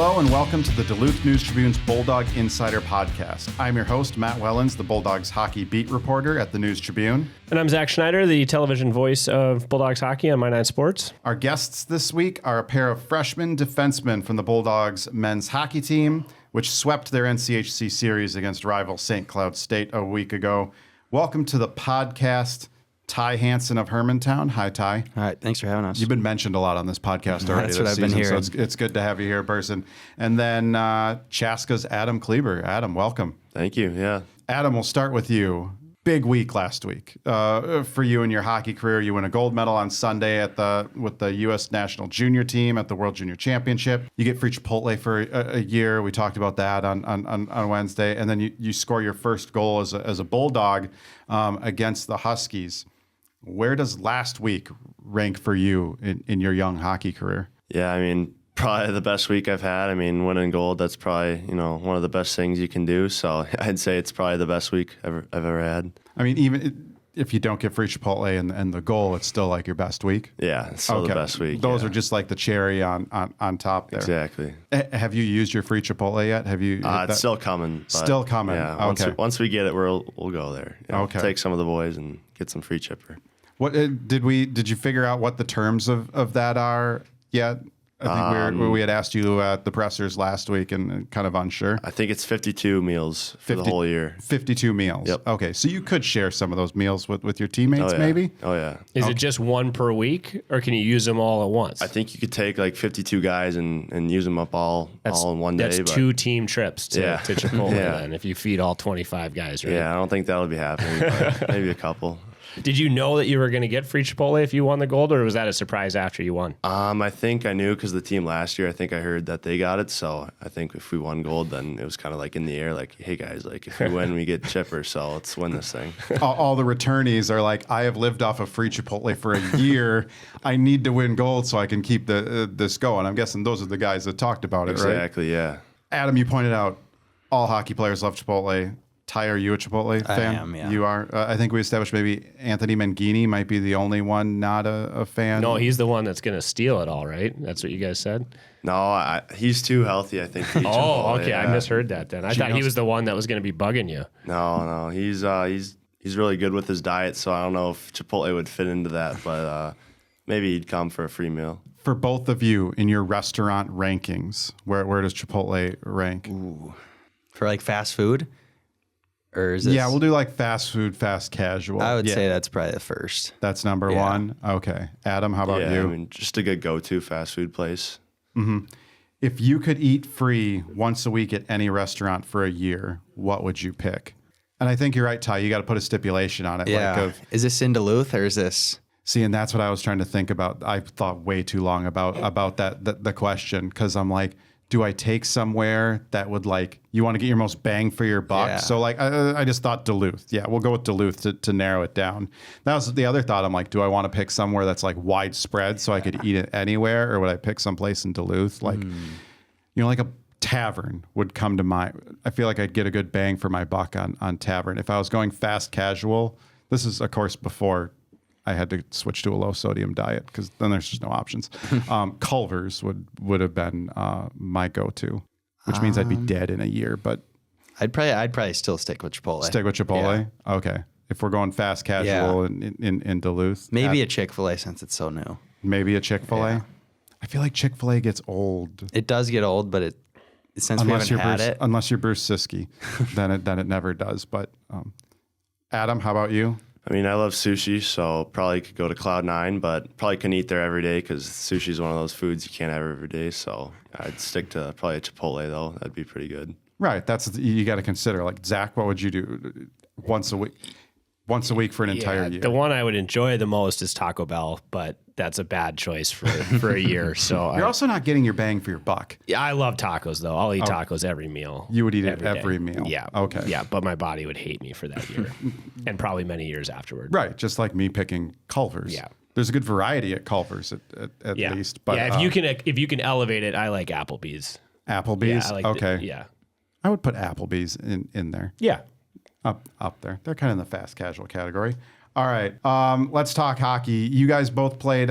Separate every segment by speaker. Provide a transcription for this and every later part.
Speaker 1: Hello and welcome to the Duluth News Tribune's Bulldog Insider podcast. I'm your host, Matt Wellens, the Bulldogs hockey beat reporter at the News Tribune.
Speaker 2: And I'm Zach Schneider, the television voice of Bulldogs hockey on My Nine Sports.
Speaker 1: Our guests this week are a pair of freshman defensemen from the Bulldogs men's hockey team, which swept their NCHC series against rival St. Cloud State a week ago. Welcome to the podcast, Ty Hanson of Hermantown. Hi, Ty.
Speaker 3: All right, thanks for having us.
Speaker 1: You've been mentioned a lot on this podcast already.
Speaker 3: That's what
Speaker 1: this
Speaker 3: I've
Speaker 1: season,
Speaker 3: been hearing.
Speaker 1: so it's good to have you here in person. And then Chaska's Adam Kleber. Adam, welcome.
Speaker 4: Thank you. Yeah.
Speaker 1: Adam, we'll start with you. Big week last week for you in your hockey career. You win a gold medal on Sunday with the U.S. national junior team at the World Junior Championship. You get free Chipotle for a year. We talked about that on Wednesday. And then you score your first goal as a Bulldog against the Huskies. Where does last week rank for you in your young hockey career?
Speaker 4: Yeah, I mean, probably the best week I've had. I mean, winning gold, that's probably, one of the best things you can do. So I'd say it's probably the best week I've ever had.
Speaker 1: I mean, even if you don't get free Chipotle and the goal, it's still like your best week?
Speaker 4: Yeah, it's still the best week.
Speaker 1: Those are just like the cherry on top there.
Speaker 4: Exactly.
Speaker 1: Have you used your free Chipotle yet? Have you?
Speaker 4: It's still coming.
Speaker 1: Still coming.
Speaker 4: Yeah.
Speaker 1: Okay.
Speaker 4: Once we get it, we'll go there.
Speaker 1: Okay.
Speaker 4: Take some of the boys and get some free chipper.
Speaker 1: What did you figure out what the terms of that are yet? I think we had asked you at the pressers last week and kind of unsure.
Speaker 4: I think it's 52 meals for the whole year.
Speaker 1: 52 meals.
Speaker 4: Yep.
Speaker 1: Okay, so you could share some of those meals with your teammates, maybe?
Speaker 4: Oh, yeah.
Speaker 2: Is it just one per week, or can you use them all at once?
Speaker 4: I think you could take like 52 guys and use them up all in one day.
Speaker 2: That's two team trips to Chipotle
Speaker 4: Yeah.
Speaker 2: then, if you feed all 25 guys, right?
Speaker 4: Yeah, I don't think that'll be happening. But maybe a couple.
Speaker 2: Did you know that you were going to get free Chipotle if you won the gold, or was that a surprise after you won?
Speaker 4: I think I knew because the team last year, I think I heard that they got it. So I think if we won gold, then it was kind of like in the air, like, hey guys, like if we win, we get chipper. So let's win this thing.
Speaker 1: All the returnees are like, I have lived off of free Chipotle for a year. I need to win gold so I can keep this going. I'm guessing those are the guys that talked about it, right?
Speaker 4: Exactly, yeah.
Speaker 1: Adam, you pointed out all hockey players love Chipotle. Ty, are you a Chipotle fan?
Speaker 3: I am, yeah.
Speaker 1: You are? I think we established maybe Anthony Mangini might be the only one not a fan.
Speaker 2: No, he's the one that's going to steal it all, right? That's what you guys said?
Speaker 4: No, he's too healthy, I think. To eat
Speaker 2: Oh,
Speaker 4: Chipotle,
Speaker 2: okay.
Speaker 4: yeah.
Speaker 2: I misheard that then. I thought he was the one that was going to be bugging you.
Speaker 4: No, he's really good with his diet, so I don't know if Chipotle would fit into that, but maybe he'd come for a free meal.
Speaker 1: For both of you in your restaurant rankings, where does Chipotle rank?
Speaker 3: Ooh. For like fast food? Or is this?
Speaker 1: Yeah, we'll do like fast food, fast casual.
Speaker 3: I would say that's probably the first.
Speaker 1: That's number one. Okay. Adam, how about you?
Speaker 4: I mean, just a good go-to fast food place.
Speaker 1: Mm-hmm. If you could eat free once a week at any restaurant for a year, what would you pick? And I think you're right, Ty. You got to put a stipulation on it.
Speaker 3: Yeah. Is this in Duluth or is this?
Speaker 1: See, and that's what I was trying to think about. I thought way too long about the question, because I'm like, do I take somewhere that would you want to get your most bang for your buck?
Speaker 3: Yeah.
Speaker 1: So I just thought Duluth. Yeah, we'll go with Duluth to narrow it down. That was the other thought. I'm like, do I want to pick somewhere that's like widespread so I could eat it anywhere, or would I pick someplace in Duluth? Like a tavern would come to mind. I feel like I'd get a good bang for my buck on tavern. If I was going fast casual, this is of course before I had to switch to a low sodium diet, because then there's just no options. Culver's would have been my go-to, which means I'd be dead in a year. But
Speaker 3: I'd probably still stick with Chipotle.
Speaker 1: Stick with Chipotle? Yeah. Okay. If we're going fast casual in Duluth.
Speaker 3: Maybe a Chick-fil-A since it's so new.
Speaker 1: Maybe a Chick-fil-A?
Speaker 3: Yeah.
Speaker 1: I feel like Chick-fil-A gets old.
Speaker 3: It does get old, but since we haven't had it.
Speaker 1: Unless you're Bruce Siskey, then it never does. But Adam, how about you?
Speaker 4: I mean, I love sushi, so probably could go to Cloud9, but probably couldn't eat there every day because sushi is one of those foods you can't have every day. So I'd stick to probably a Chipotle, though. That'd be pretty good.
Speaker 1: Right. You got to consider. Like, Zach, what would you do once a week for an entire year?
Speaker 2: The one I would enjoy the most is Taco Bell, but that's a bad choice for a year. So
Speaker 1: you're also not getting your bang for your buck.
Speaker 2: Yeah, I love tacos though. I'll eat tacos every meal.
Speaker 1: You would eat it every meal.
Speaker 2: Yeah.
Speaker 1: Okay.
Speaker 2: Yeah, but my body would hate me for that year, and probably many years afterward.
Speaker 1: Right. Just like me picking Culver's.
Speaker 2: Yeah.
Speaker 1: There's a good variety at Culver's at least. But
Speaker 2: yeah, if you can elevate it, I like Applebee's.
Speaker 1: Applebee's.
Speaker 2: Yeah, I like
Speaker 1: okay.
Speaker 2: yeah.
Speaker 1: I would put Applebee's in there.
Speaker 2: Yeah.
Speaker 1: Up there. They're kind of in the fast casual category. All right. Let's talk hockey. You guys both played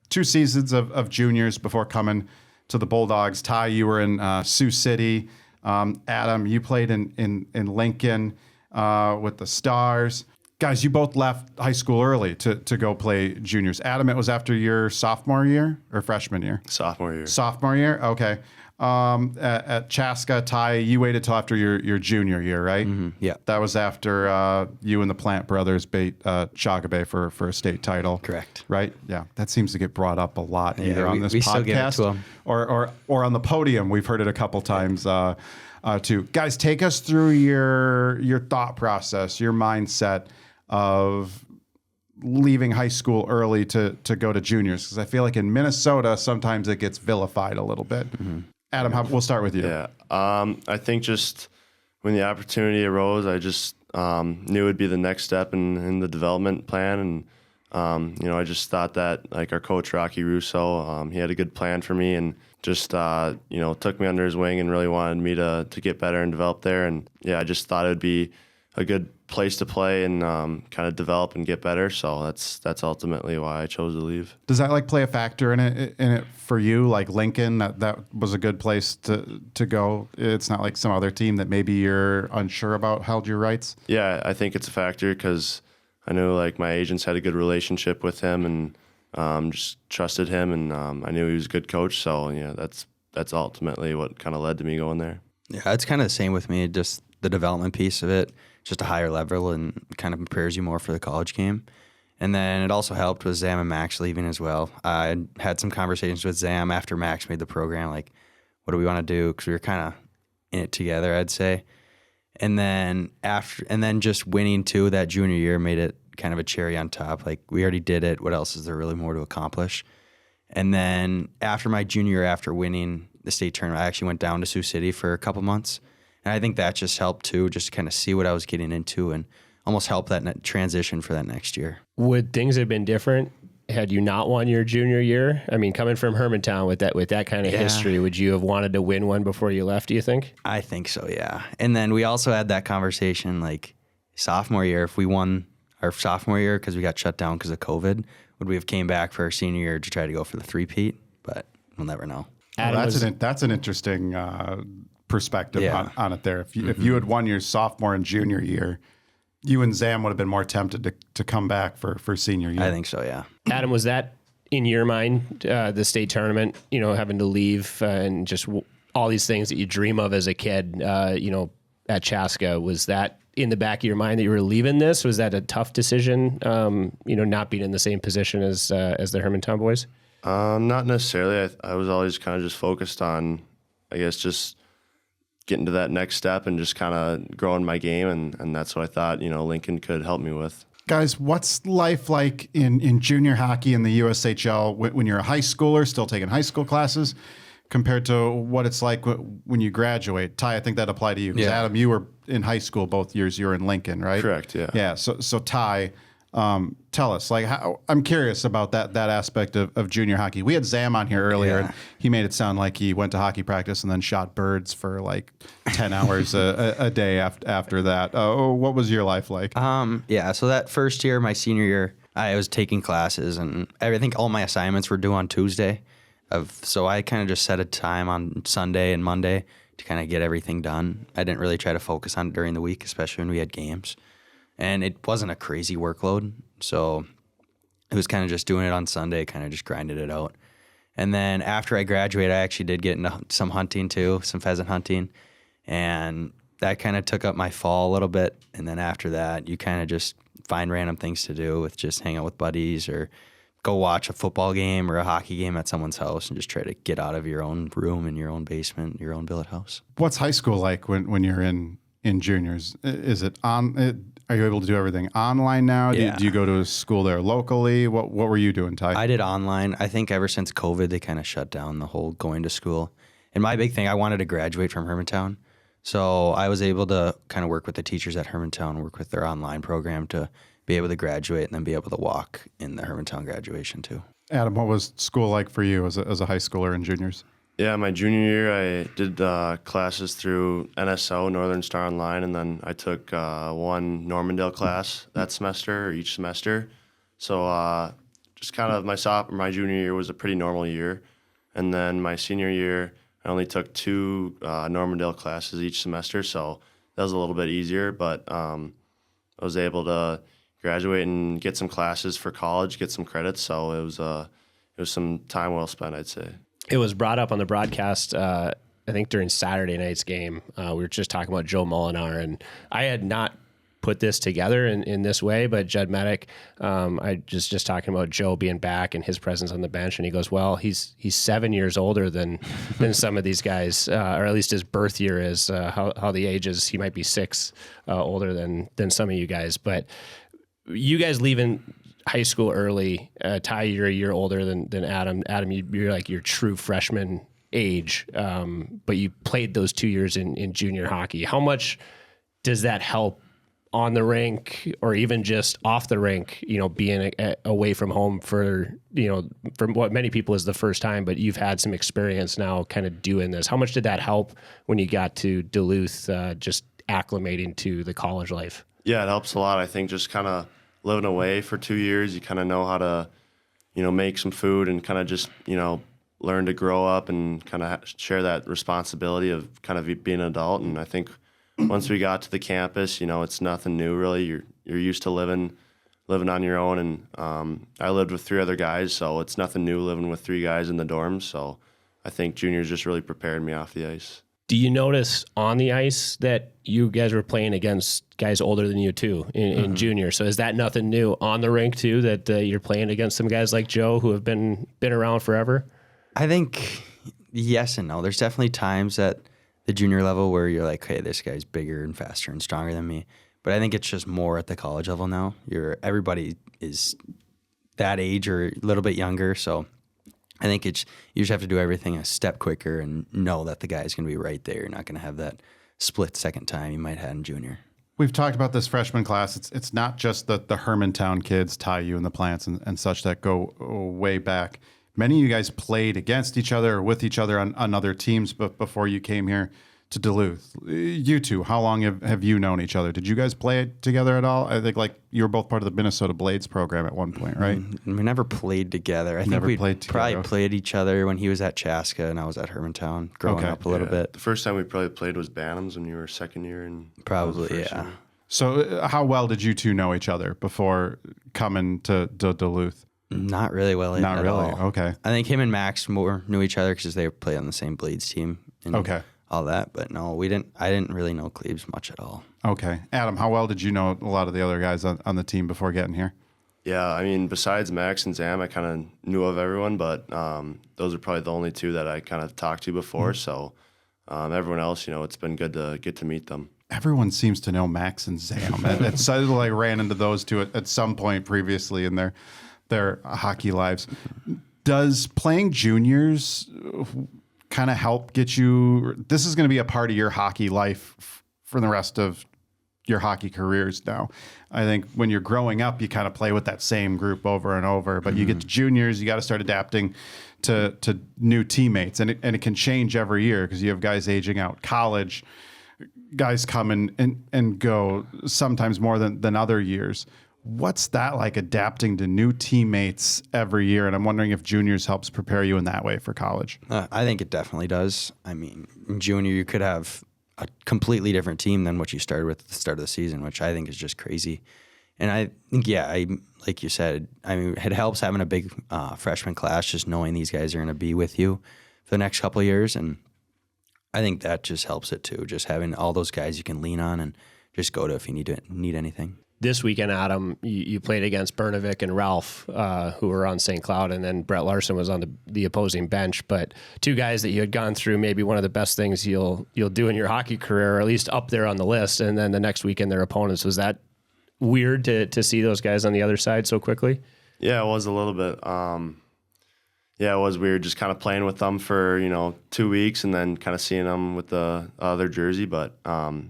Speaker 1: 2 seasons of juniors before coming to the Bulldogs. Ty, you were in Sioux City. Adam, you played in Lincoln with the Stars. Guys, you both left high school early to go play juniors. Adam, it was after your sophomore year or freshman year?
Speaker 4: Sophomore year.
Speaker 1: Sophomore year? Okay. At Chaska, Ty, you waited till after your junior year, right?
Speaker 3: Mm-hmm. Yeah.
Speaker 1: That was after you and the Plant brothers beat Chaska Bay for a state title.
Speaker 3: Correct.
Speaker 1: Right? Yeah. That seems to get brought up a lot either on this
Speaker 3: we
Speaker 1: podcast
Speaker 3: still give it to 'em.
Speaker 1: or on the podium. We've heard it a couple times too. Guys, take us through your thought process, your mindset of leaving high school early to go to juniors, because I feel like in Minnesota sometimes it gets vilified a little bit. Mm-hmm. Adam, we'll start with you.
Speaker 4: Yeah. I think just when the opportunity arose, I just knew it would be the next step in the development plan. And, I just thought that, like, our coach, Rocky Russo, he had a good plan for me and just, took me under his wing and really wanted me to get better and develop there. And, yeah, I just thought it would be a good place to play and kind of develop and get better. So that's ultimately why I chose to leave.
Speaker 1: Does that play a factor in it for you? Like Lincoln, that was a good place to go. It's not like some other team that maybe you're unsure about held your rights.
Speaker 4: Yeah, I think it's a factor because I knew like my agents had a good relationship with him and just trusted him, and I knew he was a good coach. So yeah, that's ultimately what kind of led to me going there.
Speaker 3: Yeah, it's kind of the same with me. Just the development piece of it. Just a higher level and kind of prepares you more for the college game. And then it also helped with Zam and Max leaving as well. I had some conversations with Zam after Max made the program, like, what do we want to do? Because we were kind of in it together, I'd say. And then just winning too that junior year made it kind of a cherry on top. Like, we already did it. What else is there really more to accomplish? And then after my junior year, after winning the state tournament, I actually went down to Sioux City for a couple months. And I think that just helped too, just to kind of see what I was getting into and almost help that transition for that next year.
Speaker 2: Would things have been different had you not won your junior year? I mean, coming from Hermantown with that kind of history, would you have wanted to win one before you left, do you think?
Speaker 3: I think so, yeah. And then we also had that conversation like sophomore year, if we won our sophomore year because we got shut down because of COVID, would we have came back for our senior year to try to go for the three-peat? But we'll never know.
Speaker 1: Well, that's an interesting perspective on it there. If you had won your sophomore and junior year, you and Zam would have been more tempted to come back for senior year.
Speaker 3: I think so, yeah.
Speaker 2: Adam, was that in your mind, the state tournament, having to leave and just all these things that you dream of as a kid, at Chaska, was that in the back of your mind that you were leaving this? Was that a tough decision, not being in the same position as the Hermantown boys?
Speaker 4: Not necessarily. I was always kind of just focused on, I guess, just getting to that next step and just kind of growing my game. And that's what I thought, Lincoln could help me with.
Speaker 1: Guys, what's life like in junior hockey in the USHL when you're a high schooler, still taking high school classes, compared to what it's like when you graduate? Ty, I think that applied to you. Because Adam, you were in high school both years. You were in Lincoln, right?
Speaker 4: Correct, yeah.
Speaker 1: Yeah, so Ty, tell us, I'm curious about that aspect of junior hockey. We had Zam on here earlier, and he made it sound like he went to hockey practice and then shot birds for like 10 hours a day after that. What was your life like?
Speaker 3: So that first year, my senior year, I was taking classes, and I think all my assignments were due on Tuesday. So I kind of just set a time on Sunday and Monday to kind of get everything done. I didn't really try to focus on it during the week, especially when we had games. And it wasn't a crazy workload, so it was kind of just doing it on Sunday, kind of just grinded it out. And then after I graduated, I actually did get into some hunting too, some pheasant hunting, and that kind of took up my fall a little bit. And then after that, you kind of just find random things to do with just hang out with buddies or go watch a football game or a hockey game at someone's house and just try to get out of your own room in your own basement, your own billet house.
Speaker 1: What's high school like when you're in juniors? Is it on? Are you able to do everything online now?
Speaker 3: Yeah.
Speaker 1: Do you go to a school there locally? What were you doing, Ty?
Speaker 3: I did online. I think ever since COVID, they kind of shut down the whole going to school. And my big thing, I wanted to graduate from Hermantown. So I was able to kind of work with the teachers at Hermantown, work with their online program to be able to graduate and then be able to walk in the Hermantown graduation too.
Speaker 1: Adam, what was school like for you as a high schooler in juniors?
Speaker 4: Yeah, my junior year, I did classes through NSO, Northern Star Online, and then I took one Normandale class that semester, or each semester. So just kind of my junior year was a pretty normal year. And then my senior year, I only took 2 Normandale classes each semester, so that was a little bit easier. But I was able to graduate and get some classes for college, get some credits. So it was some time well spent, I'd say.
Speaker 2: It was brought up on the broadcast, I think during Saturday night's game. We were just talking about Joe Molinar, and I had not put this together in this way, but Judd Medic, I just talking about Joe being back and his presence on the bench, and he goes, well, he's 7 years older than some of these guys, or at least his birth year is, how the age is. He might be 6 older than some of you guys, but you guys leaving high school early. Ty, you're a year older than Adam. Adam, you're like your true freshman age, but you played those 2 years in junior hockey. How much does that help on the rink or even just off the rink, being away from home for what many people is the first time, but you've had some experience now kind of doing this. How much did that help when you got to Duluth, just acclimating to the college life?
Speaker 4: Yeah, it helps a lot. I think just kind of living away for 2 years, you kind of know how to, make some food and kind of just, learn to grow up and kind of share that responsibility of kind of being an adult. And I think once we got to the campus, it's nothing new really. You're used to living on your own, and I lived with 3 other guys, so it's nothing new living with 3 guys in the dorms. So I think juniors just really prepared me off the ice.
Speaker 2: Do you notice on the ice that you guys were playing against guys older than you too in junior? So is that nothing new on the rink too, that you're playing against some guys like Joe who have been around forever?
Speaker 3: I think yes and no. There's definitely times at the junior level where you're like, hey, this guy's bigger and faster and stronger than me. But I think it's just more at the college level now. Everybody is that age or a little bit younger, so I think you just have to do everything a step quicker and know that the guy's going to be right there. You're not going to have that split second time you might have in junior.
Speaker 1: We've talked about this freshman class. It's not just the Hermantown kids, Ty, you and the Plants and such that go way back. Many of you guys played against each other or with each other on other teams before you came here to Duluth. You two, how long have you known each other? Did you guys play together at all? I think you were both part of the Minnesota Blades program at one point, right?
Speaker 3: We never played together. I think we probably played each other when he was at Chaska and I was at Hermantown growing up a little bit.
Speaker 4: The first time we probably played was Bantams when you were second year.
Speaker 3: Probably, yeah.
Speaker 4: Year.
Speaker 1: So how well did you two know each other before coming to Duluth?
Speaker 3: Not really well
Speaker 1: Not
Speaker 3: at
Speaker 1: really,
Speaker 3: all.
Speaker 1: okay.
Speaker 3: I think him and Max more knew each other because they played on the same Blades team. And all that, but no, we didn't. I didn't really know Klebs much at all.
Speaker 1: Okay. Adam, how well did you know a lot of the other guys on the team before getting here?
Speaker 4: Yeah, I mean, besides Max and Zam, I kind of knew of everyone, but those are probably the only 2 that I kind of talked to before. So everyone else, it's been good to get to meet them.
Speaker 1: Everyone seems to know Max and Zam. It sounded like I ran into those 2 at some point previously in their hockey lives. Does playing juniors kind of help get you? This is going to be a part of your hockey life for the rest of your hockey careers now. I think when you're growing up, you kind of play with that same group over and over, but you get to juniors, you got to start adapting to new teammates, and it can change every year because you have guys aging out. College guys come and go sometimes more than other years. What's that like, adapting to new teammates every year? And I'm wondering if juniors helps prepare you in that way for college.
Speaker 3: I think it definitely does. I mean, in junior, you could have a completely different team than what you started with at the start of the season, which I think is just crazy. And I think, like you said, I mean, it helps having a big freshman class, just knowing these guys are going to be with you for the next couple of years. And I think that just helps it too, just having all those guys you can lean on and just go to if you need anything.
Speaker 2: This weekend, Adam, you played against Bernovic and Ralph, who were on St. Cloud, and then Brett Larson was on the opposing bench. But 2 guys that you had gone through maybe one of the best things you'll do in your hockey career, or at least up there on the list. And then the next weekend, their opponents. Was that weird to see those guys on the other side so quickly? Yeah,
Speaker 4: it was a little bit. It was weird just kind of playing with them for 2 weeks and then kind of seeing them with the other jersey. But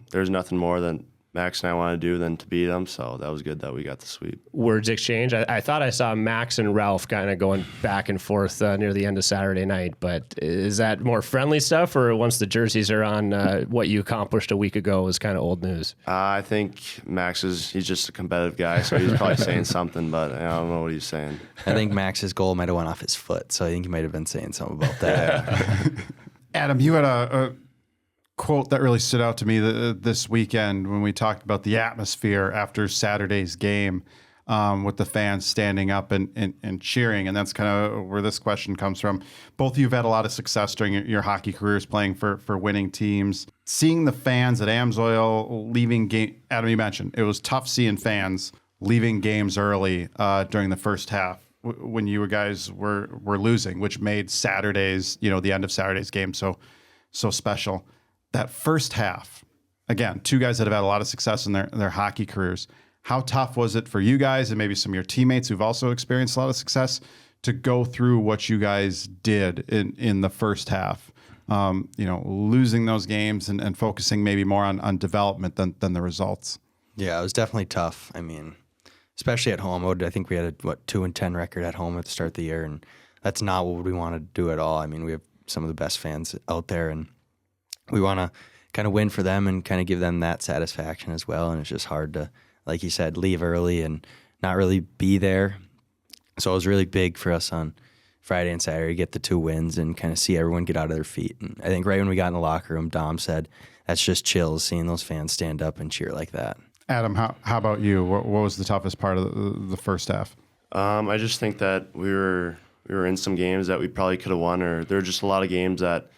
Speaker 4: there's nothing more than Max and I wanted to do than to beat them. So that was good that we got the sweep.
Speaker 2: Words exchange. I thought I saw Max and Ralph kind of going back and forth near the end of Saturday night, but is that more friendly stuff, or once the jerseys are on, what you accomplished a week ago was kind of old news?
Speaker 4: I think he's just a competitive guy, so he's probably saying something, but I don't know what he's saying.
Speaker 3: I think Max's goal might have went off his foot, so I think he might have been saying something about that.
Speaker 1: Adam, you had a quote that really stood out to me this weekend when we talked about the atmosphere after Saturday's game, with the fans standing up and cheering. And that's kind of where this question comes from. Both of you have had a lot of success during your hockey careers playing for winning teams. Seeing the fans at Amsoil leaving game, Adam, you mentioned it was tough seeing fans leaving games early during the first half when you guys were losing, which made Saturday's, the end of Saturday's game so special. That first half, again, two guys that have had a lot of success in their hockey careers. How tough was it for you guys and maybe some of your teammates who've also experienced a lot of success to go through what you guys did in the first half? Losing those games and focusing maybe more on development than the results.
Speaker 3: Yeah, it was definitely tough. I mean, especially at home. I think we had a 2-10 record at home at the start of the year, and that's not what we want to do at all. I mean, we have some of the best fans out there, and we want to kind of win for them and kind of give them that satisfaction as well. And it's just hard to, like you said, leave early and not really be there. So it was really big for us on Friday and Saturday to get the 2 wins and kind of see everyone get out of their feet. And I think right when we got in the locker room, Dom said, that's just chills seeing those fans stand up and cheer like that.
Speaker 1: Adam, how about you? What was the toughest part of the first half?
Speaker 4: I just think that we were in some games that we probably could have won, or there were just a lot of games that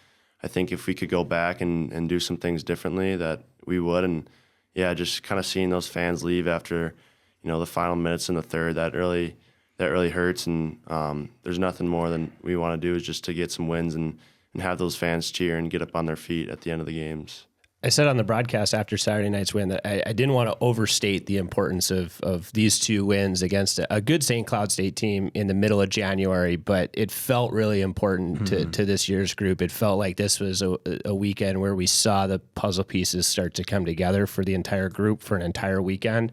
Speaker 4: I think if we could go back and do some things differently that we would. And yeah, just kind of seeing those fans leave after, the final minutes in the third, that really hurts. And there's nothing more than we want to do is just to get some wins and have those fans cheer and get up on their feet at the end of the games.
Speaker 2: I said on the broadcast after Saturday night's win that I didn't want to overstate the importance of these 2 wins against a good St. Cloud State team in the middle of January, but it felt really important to this year's group. It felt like this was a weekend where we saw the puzzle pieces start to come together for the entire group for an entire weekend.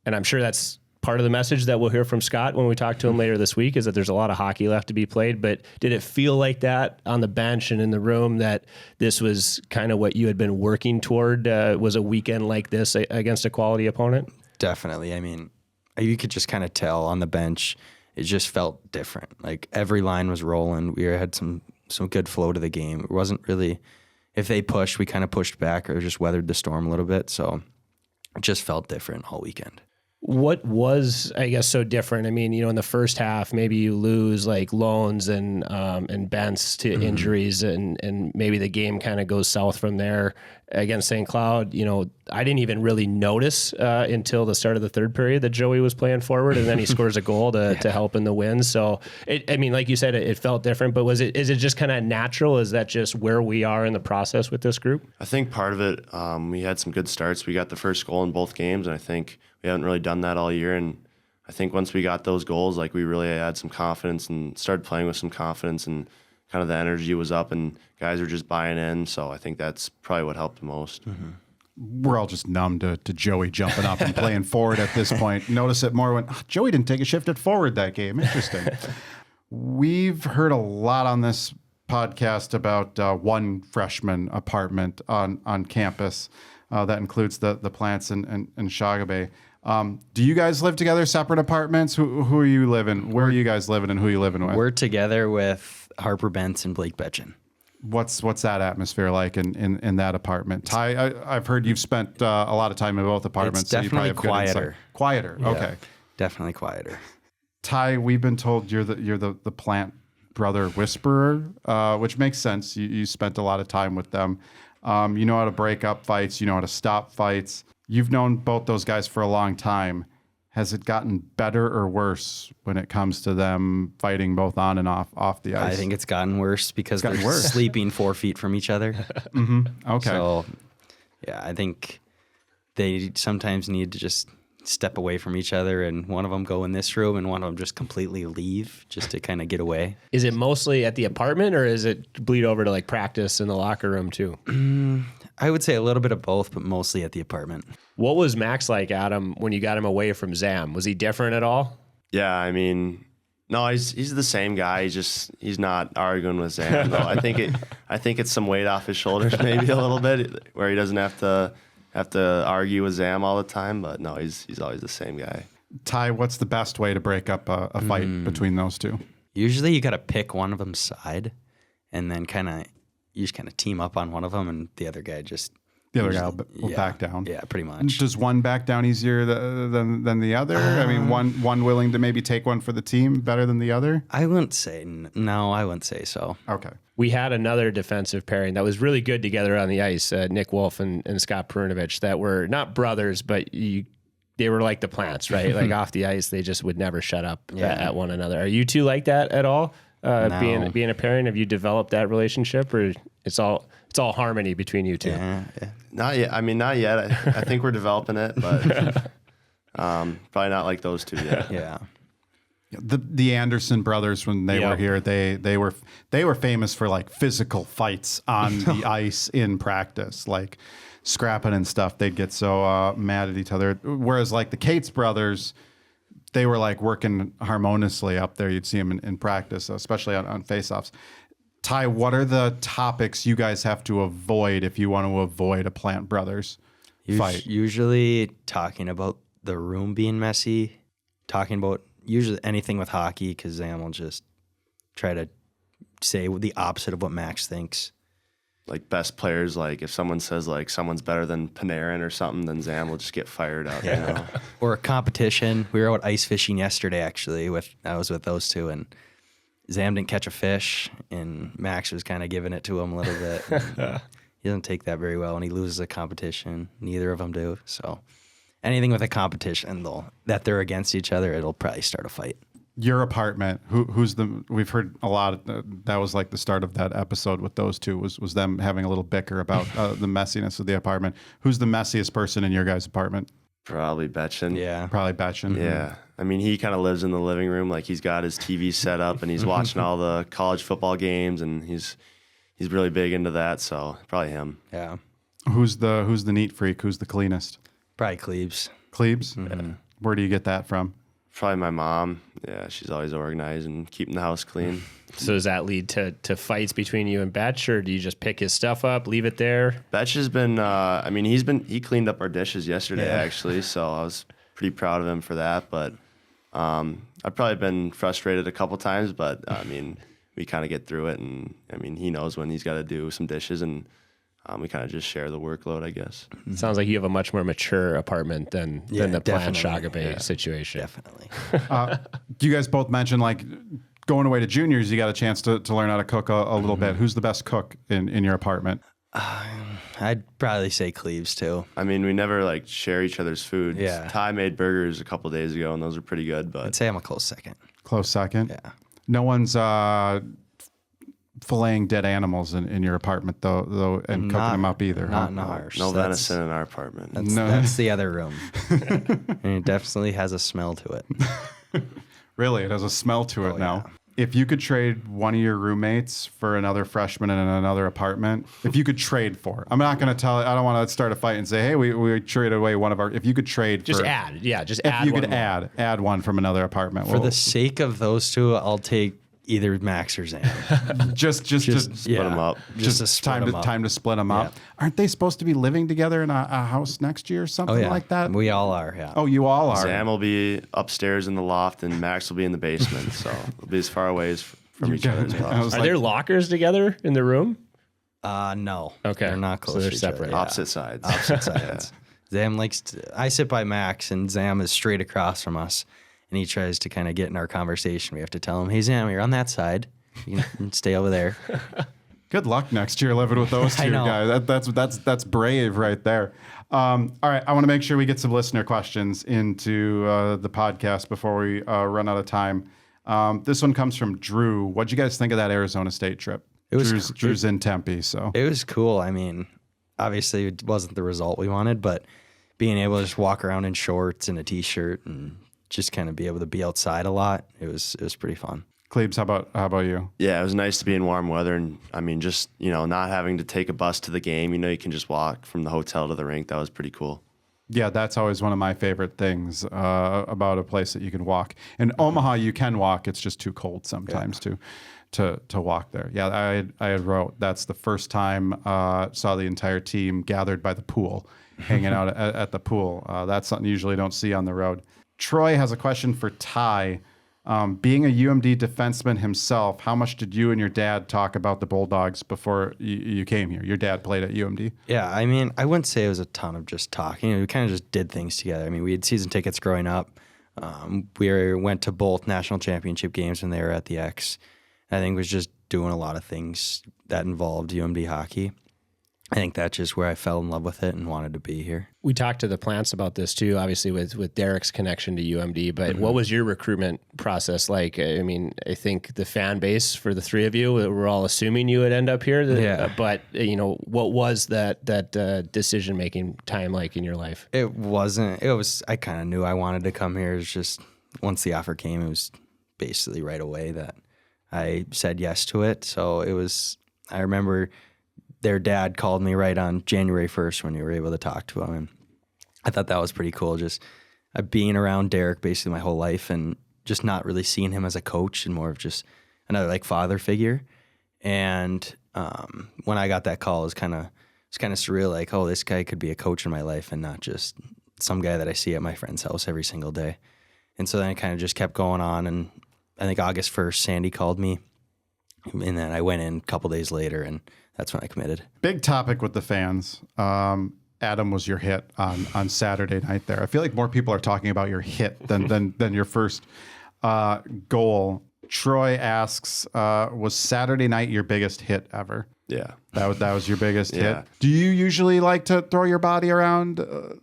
Speaker 2: And I'm sure that's part of the message that we'll hear from Scott when we talk to him later this week, is that there's a lot of hockey left to be played. But did it feel like that on the bench and in the room, that this was kind of what you had been working toward, was a weekend like this against a quality opponent?
Speaker 3: Definitely. I mean, you could just kind of tell on the bench, it just felt different. Like every line was rolling. We had some good flow to the game. It wasn't really, if they pushed, we kind of pushed back or just weathered the storm a little bit. So it just felt different all weekend.
Speaker 2: What was, I guess, so different? I mean, in the first half, maybe you lose like Loans and Bents to injuries, and maybe the game kind of goes south from there against St. Cloud. I didn't even really notice until the start of the third period that Joey was playing forward, and then he scores a goal to help in the win. So, like you said, it felt different, but is it just kind of natural? Is that just where we are in the process with this group?
Speaker 4: I think part of it, we had some good starts. We got the first goal in both games, and I think we haven't really done that all year. And I think once we got those goals, like we really had some confidence and started playing with some confidence, and kind of the energy was up and guys were just buying in. So I think that's probably what helped the most.
Speaker 1: Mm-hmm. We're all just numb to Joey jumping up and playing forward at this point. Notice it more when Joey didn't take a shift at forward that game. Interesting. We've heard a lot on this podcast about one freshman apartment on campus that includes the plants in Chaska. Do you guys live together, separate apartments? Who are you living? Where are you guys living, and who are you living with?
Speaker 3: We're together with Harper Bentz and Blake Betchen.
Speaker 1: What's that atmosphere like in that apartment? Ty, I've heard you've spent a lot of time in both apartments.
Speaker 3: It's definitely quieter.
Speaker 1: Quieter,
Speaker 3: yeah,
Speaker 1: okay.
Speaker 3: Definitely quieter.
Speaker 1: Ty, we've been told you're the plant brother whisperer, which makes sense. You spent a lot of time with them. You know how to break up fights. You know how to stop fights. You've known both those guys for a long time. Has it gotten better or worse when it comes to them fighting both on and off the ice?
Speaker 3: I think it's gotten worse because they're sleeping 4 feet from each other.
Speaker 1: Mm-hmm. Okay.
Speaker 3: So, yeah, I think they sometimes need to just step away from each other, and one of them go in this room and one of them just completely leave just to kind of get away.
Speaker 2: Is it mostly at the apartment, or is it bleed over to like practice in the locker room too?
Speaker 3: I would say a little bit of both, but mostly at the apartment.
Speaker 2: What was Max like, Adam, when you got him away from Zam? Was he different at all?
Speaker 4: Yeah, I mean, no, he's the same guy. He's not arguing with Zam though. I think it's some weight off his shoulders maybe a little bit, where he doesn't have to argue with Zam all the time. But no, he's always the same guy.
Speaker 1: Ty, what's the best way to break up a fight between those two?
Speaker 3: Usually you got to pick one of them's side, and then you just kind of team up on one of them, and the other guy will
Speaker 1: back down.
Speaker 3: Yeah, pretty much.
Speaker 1: Does one back down easier than the other? I mean, one willing to maybe take one for the team better than the other?
Speaker 3: I wouldn't say no. I wouldn't say so.
Speaker 1: Okay.
Speaker 2: We had another defensive pairing that was really good together on the ice, Nick Wolf and Scott Perunovich, that were not brothers, but they were like the plants, right? Like off the ice, they just would never shut up at one another. Are you two like that at all?
Speaker 3: No.
Speaker 2: Being a pairing, have you developed that relationship, or it's all harmony between you two?
Speaker 3: Yeah.
Speaker 4: Not yet. I mean, not yet. I think we're developing it, but probably not like those two yet.
Speaker 3: Yeah.
Speaker 1: The Anderson brothers, when they were here, they were famous for like physical fights on the ice in practice, like scrapping and stuff. They'd get so mad at each other. Whereas like the Cates brothers, they were like working harmoniously up there. You'd see them in practice, especially on faceoffs. Ty, what are the topics you guys have to avoid if you want to avoid a Plant Brothers fight?
Speaker 3: Usually talking about the room being messy, talking about usually anything with hockey, because Zam will just try to say the opposite of what Max thinks.
Speaker 4: Like best players, like if someone says like someone's better than Panarin or something, then Zam will just get fired up.
Speaker 3: Yeah.
Speaker 4: You know?
Speaker 3: Or a competition. We were out ice fishing yesterday, actually. I was with those two, and Zam didn't catch a fish, and Max was kind of giving it to him a little bit. He doesn't take that very well, and he loses a competition. Neither of them do. So anything with a competition, that they're against each other, it'll probably start a fight.
Speaker 1: Your apartment, we've heard a lot, that was like the start of that episode with those two, was them having a little bicker about the messiness of the apartment. Who's the messiest person in your guys' apartment?
Speaker 4: Probably Betchen.
Speaker 3: Yeah.
Speaker 1: Probably Betchen.
Speaker 4: Yeah. I mean, he kind of lives in the living room. Like he's got his TV set up and he's watching all the college football games, and he's really big into that. So probably him.
Speaker 3: Yeah.
Speaker 1: Who's the neat freak? Who's the cleanest?
Speaker 3: Probably Klebes.
Speaker 1: Klebes?
Speaker 3: Mm-hmm.
Speaker 1: Where do you get that from?
Speaker 4: Probably my mom. Yeah, she's always organized and keeping the house clean.
Speaker 2: So does that lead to fights between you and Betch, or do you just pick his stuff up, leave it there?
Speaker 4: Betch has been, he cleaned up our dishes yesterday, actually, so I was pretty proud of him for that. But I've probably been frustrated a couple times, but I mean, we kind of get through it. And I mean, he knows when he's got to do some dishes, and we kind of just share the workload, I guess.
Speaker 2: It sounds like you have a much more mature apartment than the Plant
Speaker 3: definitely.
Speaker 2: Shagabe situation.
Speaker 3: Definitely.
Speaker 1: You guys both mentioned like going away to juniors, you got a chance to learn how to cook a little bit. Who's the best cook in your apartment?
Speaker 3: I'd probably say Klebes, too.
Speaker 4: I mean, we never like share each other's food.
Speaker 3: Yeah.
Speaker 4: Ty made burgers a couple days ago, and those are pretty good. But
Speaker 3: I'd say I'm a close second.
Speaker 1: Close second?
Speaker 3: Yeah.
Speaker 1: No one's filleting dead animals in your apartment though, and cooking them up either.
Speaker 3: Not in ours.
Speaker 4: no venison in our apartment.
Speaker 3: That's the other room. And it definitely has a smell to it.
Speaker 1: Really, it has a smell to it now. Yeah. If you could trade one of your roommates for another freshman in another apartment, if you could trade for, I'm not going to tell. I don't want to start a fight and say, hey, we traded away one of our. If you could trade,
Speaker 2: just
Speaker 1: for,
Speaker 2: add, just
Speaker 1: if
Speaker 2: add.
Speaker 1: you
Speaker 2: one
Speaker 1: could
Speaker 2: more.
Speaker 1: add one from another apartment.
Speaker 3: For the sake of those two, I'll take either Max or Zam.
Speaker 1: just
Speaker 4: Split them up.
Speaker 1: Just time to split them up. Aren't they supposed to be living together in a house next year or something like that?
Speaker 3: We all are, yeah.
Speaker 1: Oh, you all are.
Speaker 4: Zam will be upstairs in the loft, and Max will be in the basement. So we'll be as far away from each other as possible.
Speaker 2: Are there lockers together in the room?
Speaker 3: No.
Speaker 2: Okay.
Speaker 3: They're not close
Speaker 2: So they're
Speaker 3: to each
Speaker 2: separate.
Speaker 3: other. Yeah.
Speaker 4: Opposite sides.
Speaker 3: Opposite sides. Zam I sit by Max, and Zam is straight across from us, and he tries to kind of get in our conversation. We have to tell him, hey, Zam, you're on that side. You can stay over there.
Speaker 1: Good luck next year living with those two guys. That's brave right there. All right, I want to make sure we get some listener questions into the podcast before we run out of time. This one comes from Drew. What'd you guys think of that Arizona State trip? Drew's in Tempe, so
Speaker 3: it was cool. I mean, obviously it wasn't the result we wanted, but being able to just walk around in shorts and a t-shirt and just kind of be able to be outside a lot, it was pretty fun.
Speaker 1: Klebs, how about you?
Speaker 4: Yeah, it was nice to be in warm weather, and I mean, just not having to take a bus to the game. You can just walk from the hotel to the rink. That was pretty cool.
Speaker 1: Yeah, that's always one of my favorite things about a place that you can walk. In Omaha, you can walk. It's just too cold sometimes to walk there. Yeah, I had wrote that's the first time saw the entire team gathered by the pool, hanging out at the pool. That's something you usually don't see on the road. Troy has a question for Ty. Being a UMD defenseman himself, how much did you and your dad talk about the Bulldogs before you came here? Your dad played at UMD.
Speaker 3: Yeah, I mean, I wouldn't say it was a ton of just talking. We kind of just did things together. I mean, we had season tickets growing up. We went to both national championship games when they were at the X. I think it was just doing a lot of things that involved UMD hockey. I think that's just where I fell in love with it and wanted to be here.
Speaker 2: We talked to the Plants about this too, obviously with Derek's connection to UMD, but what was your recruitment process like? I mean, I think the fan base for the three of you, we're all assuming you would end up here. But, what was that decision-making time like in your life?
Speaker 3: It was, I kind of knew I wanted to come here. It's just once the offer came, it was basically right away that I said yes to it. So I remember their dad called me right on January 1st when we were able to talk to him. And I thought that was pretty cool. Just being around Derek basically my whole life and just not really seeing him as a coach and more of just another father figure. And when I got that call, it was kind of surreal. Oh, this guy could be a coach in my life and not just some guy that I see at my friend's house every single day. And so then it kind of just kept going on. And I think August 1st, Sandy called me. And then I went in a couple days later and that's when I committed.
Speaker 1: Big topic with the fans. Adam was your hit on Saturday night there. I feel like more people are talking about your hit than your first goal. Troy asks, was Saturday night your biggest hit ever?
Speaker 4: Yeah.
Speaker 1: That was your biggest hit. Do you usually like to throw your body around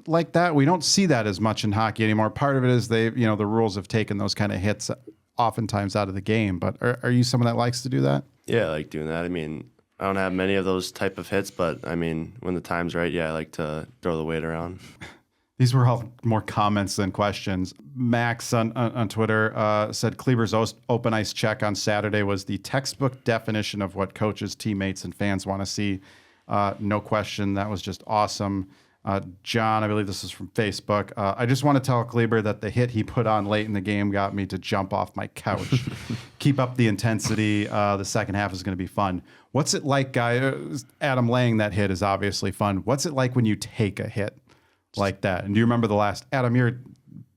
Speaker 1: like that? We don't see that as much in hockey anymore. Part of it is the rules have taken those kind of hits oftentimes out of the game. But are you someone that likes to do that?
Speaker 4: Yeah, I like doing that. I mean, I don't have many of those type of hits, but I mean, when the time's right, I like to throw the weight around.
Speaker 1: These were all more comments than questions. Max on Twitter said Kleber's open ice check on Saturday was the textbook definition of what coaches, teammates, and fans want to see. No question. That was just awesome. John, I believe this is from Facebook. I just want to tell Kleber that the hit he put on late in the game got me to jump off my couch. Keep up the intensity. The second half is going to be fun. What's it like, guys? Adam laying that hit is obviously fun. What's it like when you take a hit like that? And do you remember the last? Adam, you're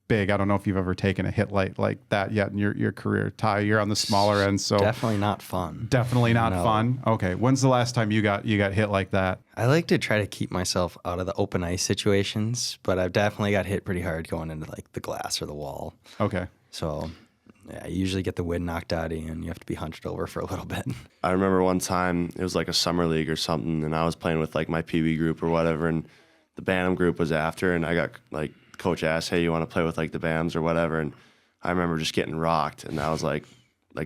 Speaker 1: big. I don't know if you've ever taken a hit like that yet in your career. Ty, you're on the smaller end, so
Speaker 3: definitely not fun.
Speaker 1: Definitely not fun. Okay, when's the last time you got hit like that?
Speaker 3: I like to try to keep myself out of the open ice situations, but I've definitely got hit pretty hard going into the glass or the wall.
Speaker 1: Okay,
Speaker 3: so. Yeah, you usually get the wind knocked out of you, and you have to be hunched over for a little bit.
Speaker 4: I remember one time, it was like a summer league or something, and I was playing with my Pee Wee group or whatever, and the Bantam group was after, and I got coach asked, hey, you want to play with the Bams or whatever, and I remember just getting rocked, and that was like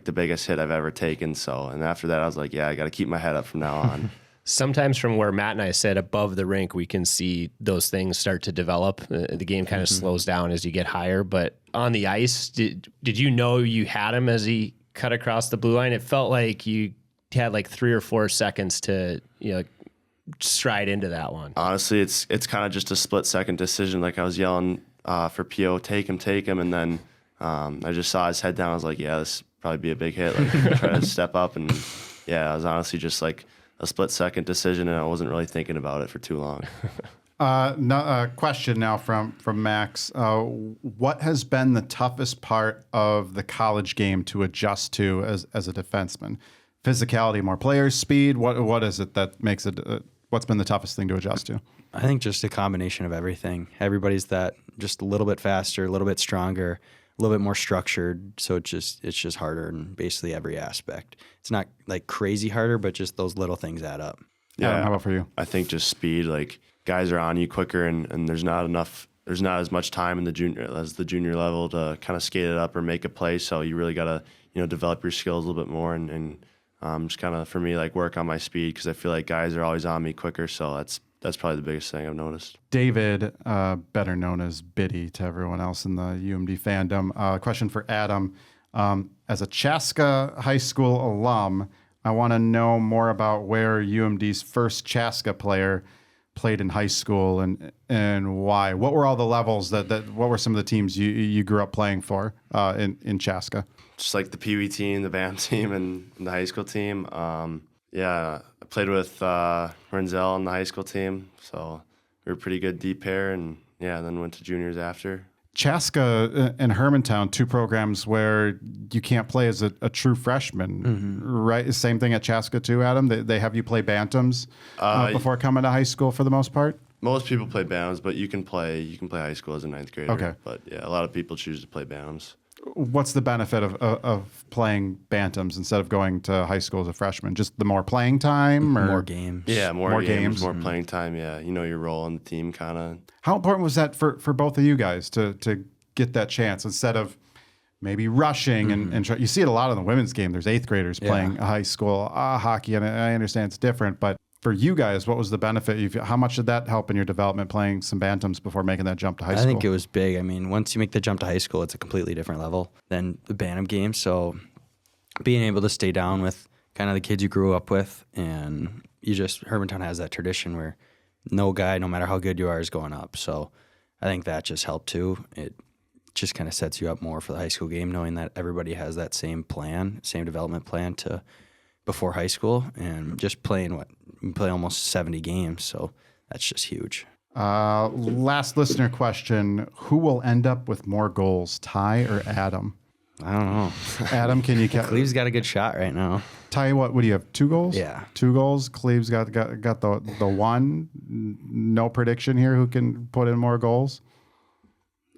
Speaker 4: the biggest hit I've ever taken. So, and after that, I was like, yeah, I got to keep my head up from now on.
Speaker 2: Sometimes from where Matt and I sit above the rink, we can see those things start to develop. The game kind of slows down as you get higher. But on the ice, did you know you had him as he cut across the blue line? It felt like you had 3 or 4 seconds to stride into that one.
Speaker 4: Honestly, it's kind of just a split-second decision. I was yelling for PO, take him, and then I just saw his head down. I was like, yeah, this would probably be a big hit. Try to step up, and yeah, it was honestly just a split-second decision, and I wasn't really thinking about it for too long.
Speaker 1: Question now from Max. What has been the toughest part of the college game to adjust to as a defenseman? Physicality, more players, speed? What is it that makes it? What's been the toughest thing to adjust to?
Speaker 3: I think just a combination of everything. Everybody's just a little bit faster, a little bit stronger, a little bit more structured. So it's just harder in basically every aspect. It's not crazy harder, but just those little things add up.
Speaker 1: Yeah. Adam, how about for you?
Speaker 4: I think just speed. Guys are on you quicker, and there's not as much time in the junior level to kind of skate it up or make a play. So you really got to develop your skills a little bit more and just kind of for me work on my speed, because I feel like guys are always on me quicker. So that's probably the biggest thing I've noticed.
Speaker 1: David, better known as Biddy to everyone else in the UMD fandom. Question for Adam. As a Chaska High School alum, I want to know more about where UMD's first Chaska player played in high school and why. What were all the levels what were some of the teams you grew up playing for in Chaska?
Speaker 4: Just like the Pee Wee team, the BAM team, and the high school team. I played with Renzel on the high school team, so we were a pretty good deep pair, and then went to juniors after.
Speaker 1: Chaska and Hermantown, two programs where you can't play as a true freshman, right? Same thing at Chaska too, Adam? They have you play bantams before coming to high school for the most part?
Speaker 4: Most people play bantams, but you can play high school as a ninth grader.
Speaker 1: Okay.
Speaker 4: But yeah, a lot of people choose to play bantams.
Speaker 1: What's the benefit of playing bantams instead of going to high school as a freshman? Just the more playing time or
Speaker 3: more games?
Speaker 4: Yeah, more games, more playing time. Yeah, you know your role on the team kind of.
Speaker 1: How important was that for both of you guys to get that chance instead of maybe rushing and try? You see it a lot in the women's game. There's eighth graders playing high school hockey, and I understand it's different, but for you guys, what was the benefit? How much did that help in your development playing some bantams before making that jump to high school?
Speaker 3: I think it was big. I mean, once you make the jump to high school, it's a completely different level than the bantam game. So being able to stay down with kind of the kids you grew up with, and Hermantown has that tradition where no guy, no matter how good you are, is going up. So I think that just helped too. It just kind of sets you up more for the high school game, knowing that everybody has that same plan, same development plan to before high school, and just you play almost 70 games, so that's just huge.
Speaker 1: Last listener question: who will end up with more goals, Ty or Adam?
Speaker 3: I don't know.
Speaker 1: Adam, can you?
Speaker 3: Cleve's got a good shot right now.
Speaker 1: Ty, what do you have? 2 goals?
Speaker 3: Yeah,
Speaker 1: 2 goals. Cleve's got the one. No prediction here. Who can put in more goals?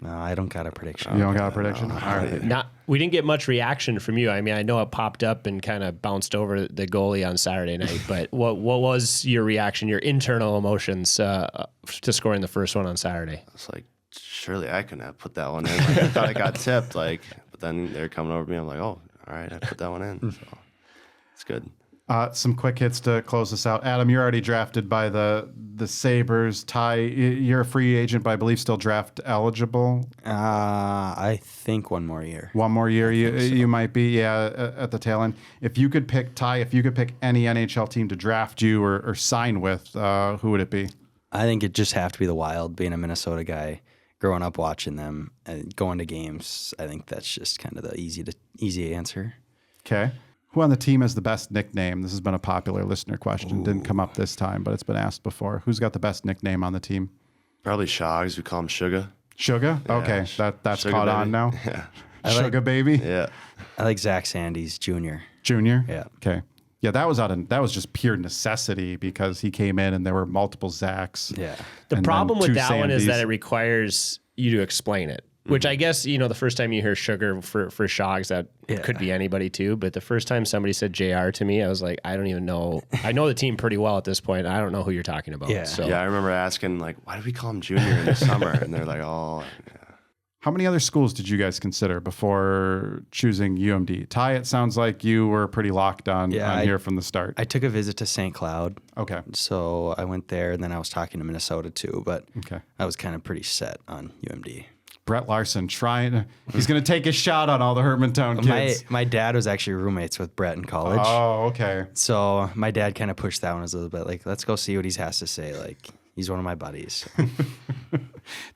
Speaker 3: No, I don't got a prediction.
Speaker 1: You don't got a prediction?
Speaker 3: No.
Speaker 1: All right.
Speaker 2: We didn't get much reaction from you. I mean, I know it popped up and kind of bounced over the goalie on Saturday night, but what was your reaction, your internal emotions to scoring the first one on Saturday?
Speaker 4: It's like, surely I couldn't have put that one in. Like, I thought I got tipped, but then they're coming over to me. I'm like, oh, all right, I put that one in. So it's good.
Speaker 1: Some quick hits to close this out. Adam, you're already drafted by the Sabres. Ty, you're a free agent, but I believe still draft eligible.
Speaker 3: I think one more year.
Speaker 1: One more year, you might be, at the tail end. If you could pick, Ty, any NHL team to draft you or sign with, who would it be?
Speaker 3: I think it just have to be the Wild, being a Minnesota guy, growing up watching them, going to games. I think that's just kind of the easy answer.
Speaker 1: Okay. Who on the team has the best nickname? This has been a popular listener question. Didn't come up this time, but it's been asked before. Who's got the best nickname on the team?
Speaker 4: Probably Shogs. We call him Sugar.
Speaker 1: Sugar?
Speaker 4: Yeah,
Speaker 1: okay, that's
Speaker 4: Sugar
Speaker 1: caught
Speaker 4: baby.
Speaker 1: on now.
Speaker 4: Yeah.
Speaker 1: Sugar baby.
Speaker 4: Yeah.
Speaker 3: I like Zach Sandys Jr.
Speaker 1: Junior.
Speaker 3: Yeah.
Speaker 1: Okay. Yeah, that was just pure necessity because he came in and there were multiple Zachs.
Speaker 3: Yeah.
Speaker 2: The problem with that one is
Speaker 1: Sandys.
Speaker 2: that it requires you to explain it. Which I guess, the first time you hear Sugar for Shogs, that could be anybody too. But the first time somebody said JR to me, I was like, I don't even know. I know the team pretty well at this point. I don't know who you're talking about.
Speaker 3: Yeah.
Speaker 2: So.
Speaker 4: Yeah, I remember asking, why did we call him Junior in the summer? And they're like, oh, yeah.
Speaker 1: How many other schools did you guys consider before choosing UMD? Ty, it sounds like you were pretty locked on here from the start.
Speaker 3: I took a visit to St. Cloud.
Speaker 1: Okay.
Speaker 3: So I went there, and then I was talking to Minnesota too, but
Speaker 1: Okay.
Speaker 3: I was kind of pretty set on UMD.
Speaker 1: Brett Larson he's going to take a shot on all the Hermantown kids.
Speaker 3: My dad was actually roommates with Brett in college.
Speaker 1: Oh, okay.
Speaker 3: So my dad kind of pushed that one a little bit. Like, let's go see what he has to say. Like, he's one of my buddies.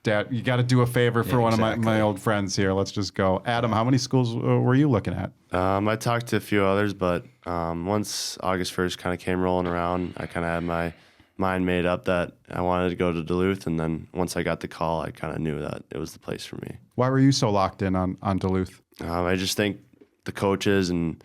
Speaker 1: Dad, you got to do a favor for one of my old friends here. Let's just go. Adam, how many schools were you looking at?
Speaker 4: I talked to a few others, but once August 1st kind of came rolling around, I kind of had my mind made up that I wanted to go to Duluth, and then once I got the call, I kind of knew that it was the place for me.
Speaker 1: Why were you so locked in on Duluth?
Speaker 4: I just think the coaches and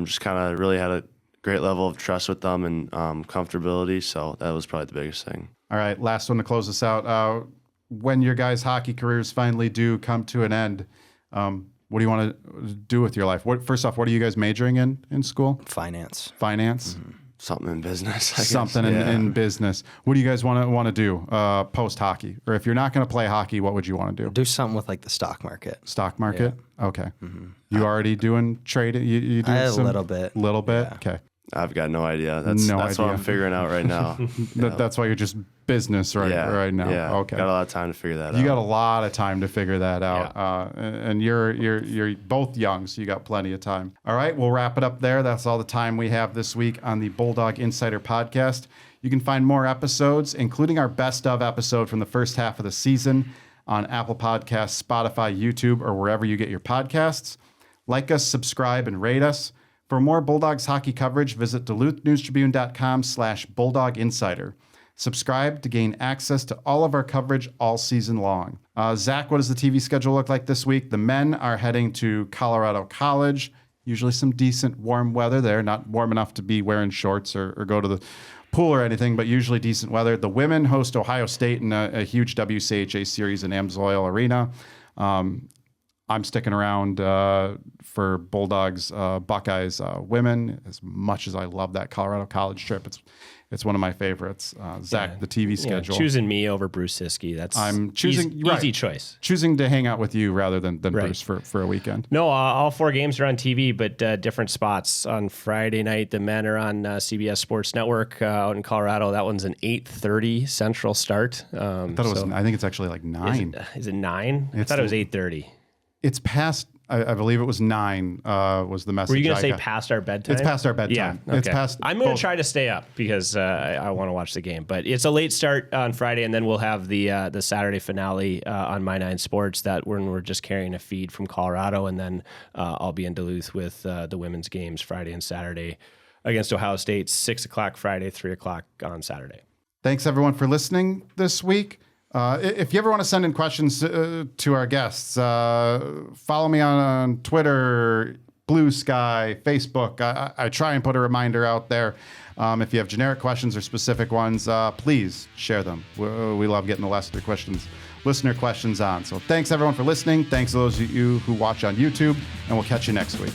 Speaker 4: just kind of really had a great level of trust with them and comfortability, so that was probably the biggest thing.
Speaker 1: All right, last one to close us out. When your guys' hockey careers finally do come to an end, what do you want to do with your life? First off, what are you guys majoring in school?
Speaker 3: Finance.
Speaker 1: Finance?
Speaker 4: Mm-hmm. Something in business, I guess.
Speaker 1: Something in business. What do you guys want to do post hockey? Or if you're not going to play hockey, what would you want to do?
Speaker 3: Do something with like the stock market.
Speaker 1: Stock market? Okay. Mm-hmm. You already doing trading? You do
Speaker 3: a little bit.
Speaker 1: Little bit?
Speaker 3: Yeah.
Speaker 1: Okay.
Speaker 4: I've got no idea. That's what I'm figuring out right now.
Speaker 1: That's why you're just business right now.
Speaker 4: Yeah.
Speaker 1: Okay.
Speaker 4: Got a lot of time to figure that out.
Speaker 1: You got a lot of time to figure that out. And you're both young, so you got plenty of time. All right, we'll wrap it up there. That's all the time we have this week on the Bulldog Insider podcast. You can find more episodes, including our best of episode from the first half of the season, on Apple Podcasts, Spotify, YouTube, or wherever you get your podcasts. Like us, subscribe, and rate us. For more Bulldogs hockey coverage, visit DuluthNewsTribune.com/Bulldog Insider. Subscribe to gain access to all of our coverage all season long. Zach, what does the TV schedule look like this week? The men are heading to Colorado College. Usually some decent warm weather there. Not warm enough to be wearing shorts or go to the pool or anything, but usually decent weather. The women host Ohio State in a huge WCHA series in Amsoil Arena. I'm sticking around for Bulldogs, Buckeyes, women. As much as I love that Colorado College trip, it's one of my favorites. Zach, the TV schedule.
Speaker 2: Choosing me over Bruce Siskey.
Speaker 1: I'm choosing
Speaker 2: easy choice.
Speaker 1: Choosing to hang out with you rather than Bruce for a weekend.
Speaker 2: No, all 4 games are on TV, but different spots. On Friday night, the men are on CBS Sports Network out in Colorado. That one's an 8:30 Central start.
Speaker 1: I think it's actually like 9.
Speaker 2: Is it 9? I thought it was 8:30.
Speaker 1: It's past. I believe it was 9. Was the message?
Speaker 2: Were you going to say past our bedtime?
Speaker 1: It's past our bedtime.
Speaker 2: Yeah, okay.
Speaker 1: It's past.
Speaker 2: I'm going to try to stay up because I want to watch the game. But it's a late start on Friday, and then we'll have the Saturday finale on My 9 Sports. That we're just carrying a feed from Colorado, and then I'll be in Duluth with the women's games Friday and Saturday against Ohio State. 6 o'clock Friday, 3 o'clock on Saturday.
Speaker 1: Thanks everyone for listening this week. If you ever want to send in questions to our guests, follow me on Twitter, Blue Sky, Facebook. I try and put a reminder out there. If you have generic questions or specific ones, please share them. We love getting the listener questions on. So thanks everyone for listening. Thanks to those of you who watch on YouTube, and we'll catch you next week.